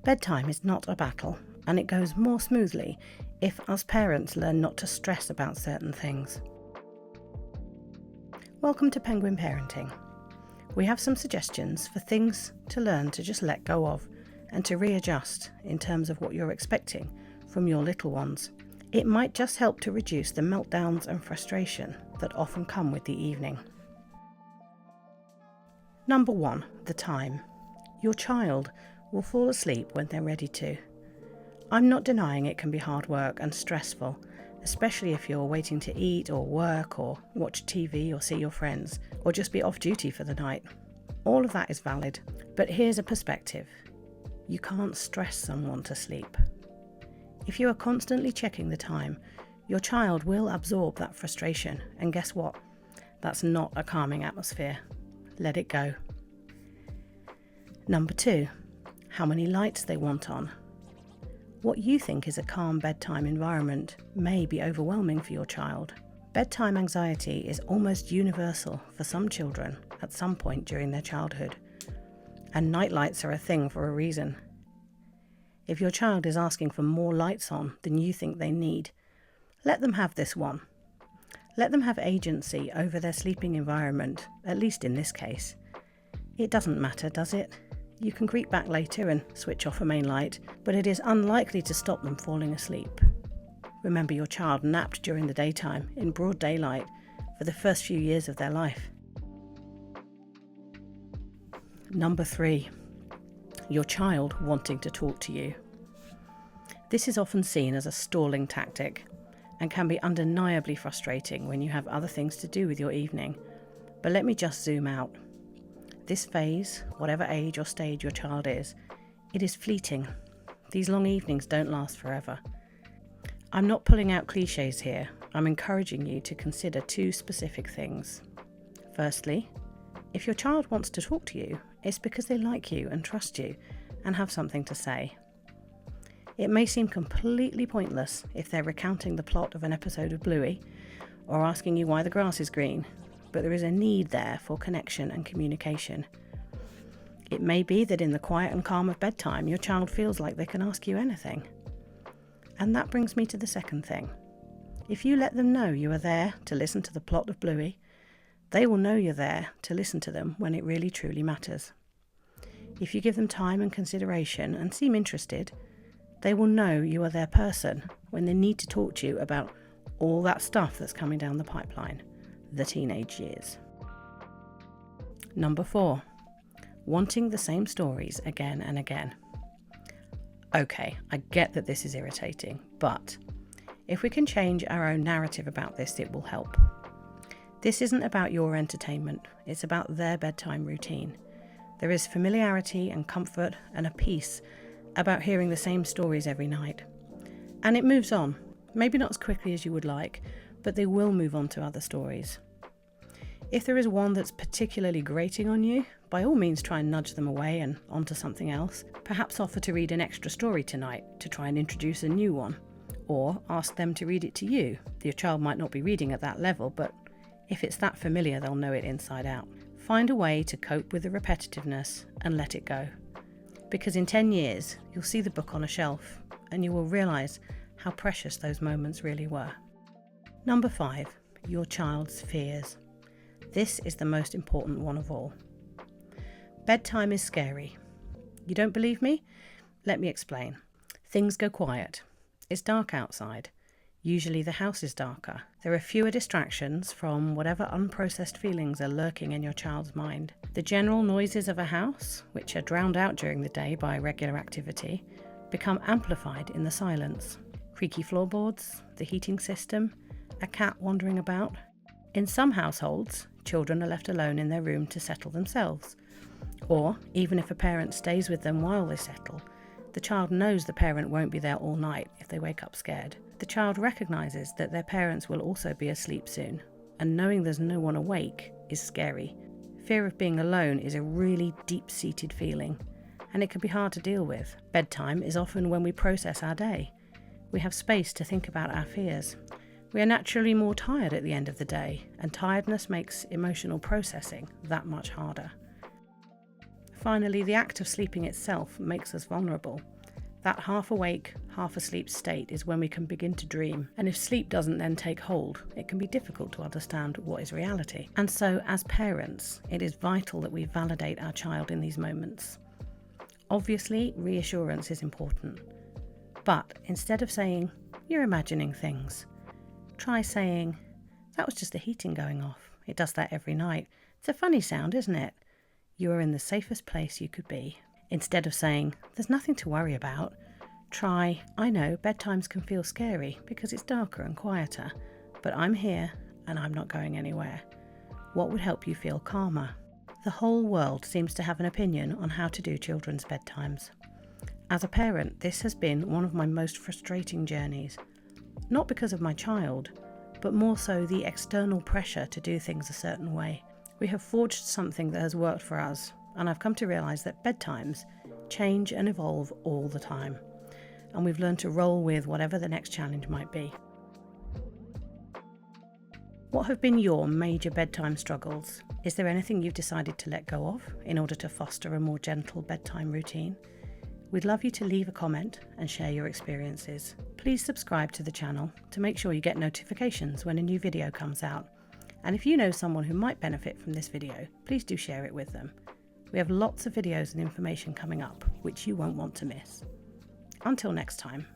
Bedtime is not a battle, and it goes more smoothly if us parents learn not to stress about certain things. Welcome to Penguin Parenting. We have some suggestions for things to learn to just let go of and to readjust in terms of what you're expecting from your little ones. It might just help to reduce the meltdowns and frustration that often come with the evening. Number 1, the time. Your child will fall asleep when they're ready to. I'm not denying it can be hard work and stressful, especially if you're waiting to eat or work or watch TV or see your friends or just be off duty for the night. All of that is valid, but here's a perspective. You can't stress someone to sleep. If you are constantly checking the time, your child will absorb that frustration, and guess what? That's not a calming atmosphere. Let it go. Number 2, how many lights they want on. What you think is a calm bedtime environment may be overwhelming for your child. Bedtime anxiety is almost universal for some children at some point during their childhood, and night lights are a thing for a reason. If your child is asking for more lights on than you think they need, let them have this one. Let them have agency over their sleeping environment, at least in this case. It doesn't matter, does it? You can creep back later and switch off a main light, but it is unlikely to stop them falling asleep. Remember, your child napped during the daytime in broad daylight for the first few years of their life. Number 3. Your child wanting to talk to you. This is often seen as a stalling tactic and can be undeniably frustrating when you have other things to do with your evening. But let me just zoom out. This phase, whatever age or stage your child is, it is fleeting. These long evenings don't last forever. I'm not pulling out cliches here. I'm encouraging you to consider 2 specific things. Firstly, if your child wants to talk to you, it's because they like you and trust you and have something to say. It may seem completely pointless if they're recounting the plot of an episode of Bluey or asking you why the grass is green, but there is a need there for connection and communication. It may be that in the quiet and calm of bedtime, your child feels like they can ask you anything. And that brings me to the second thing. If you let them know you are there to listen to the plot of Bluey, they will know you're there to listen to them when it really truly matters. If you give them time and consideration and seem interested, they will know you are their person when they need to talk to you about all that stuff that's coming down the pipeline, the teenage years. Number 4, wanting the same stories again and again. Okay, I get that this is irritating, but if we can change our own narrative about this, it will help. This isn't about your entertainment, it's about their bedtime routine. There is familiarity and comfort and a peace about hearing the same stories every night. And it moves on, maybe not as quickly as you would like, but they will move on to other stories. If there is one that's particularly grating on you, by all means try and nudge them away and onto something else. Perhaps offer to read an extra story tonight to try and introduce a new one. Or ask them to read it to you. Your child might not be reading at that level, but if it's that familiar, they'll know it inside out. Find a way to cope with the repetitiveness and let it go. Because in 10 years, you'll see the book on a shelf and you will realise how precious those moments really were. Number 5, your child's fears. This is the most important one of all. Bedtime is scary. You don't believe me? Let me explain. Things go quiet. It's dark outside. Usually the house is darker. There are fewer distractions from whatever unprocessed feelings are lurking in your child's mind. The general noises of a house, which are drowned out during the day by regular activity, become amplified in the silence. Creaky floorboards, the heating system, a cat wandering about. In some households, children are left alone in their room to settle themselves. Or, even if a parent stays with them while they settle, the child knows the parent won't be there all night if they wake up scared. The child recognises that their parents will also be asleep soon, and knowing there's no one awake is scary. Fear of being alone is a really deep-seated feeling, and it can be hard to deal with. Bedtime is often when we process our day. We have space to think about our fears. We are naturally more tired at the end of the day, and tiredness makes emotional processing that much harder. Finally, the act of sleeping itself makes us vulnerable. That half awake, half asleep state is when we can begin to dream, and if sleep doesn't then take hold, it can be difficult to understand what is reality. And so, as parents, it is vital that we validate our child in these moments. Obviously, reassurance is important, but instead of saying, "You're imagining things," try saying, "That was just the heating going off. It does that every night. It's a funny sound, isn't it? You are in the safest place you could be." Instead of saying, "There's nothing to worry about," try, "I know bedtimes can feel scary because it's darker and quieter, but I'm here and I'm not going anywhere. What would help you feel calmer?" The whole world seems to have an opinion on how to do children's bedtimes. As a parent, this has been one of my most frustrating journeys. Not because of my child, but more so the external pressure to do things a certain way. We have forged something that has worked for us, and I've come to realise that bedtimes change and evolve all the time, and we've learned to roll with whatever the next challenge might be. What have been your major bedtime struggles? Is there anything you've decided to let go of in order to foster a more gentle bedtime routine? We'd love you to leave a comment and share your experiences. Please subscribe to the channel to make sure you get notifications when a new video comes out. And if you know someone who might benefit from this video, please do share it with them. We have lots of videos and information coming up, which you won't want to miss. Until next time.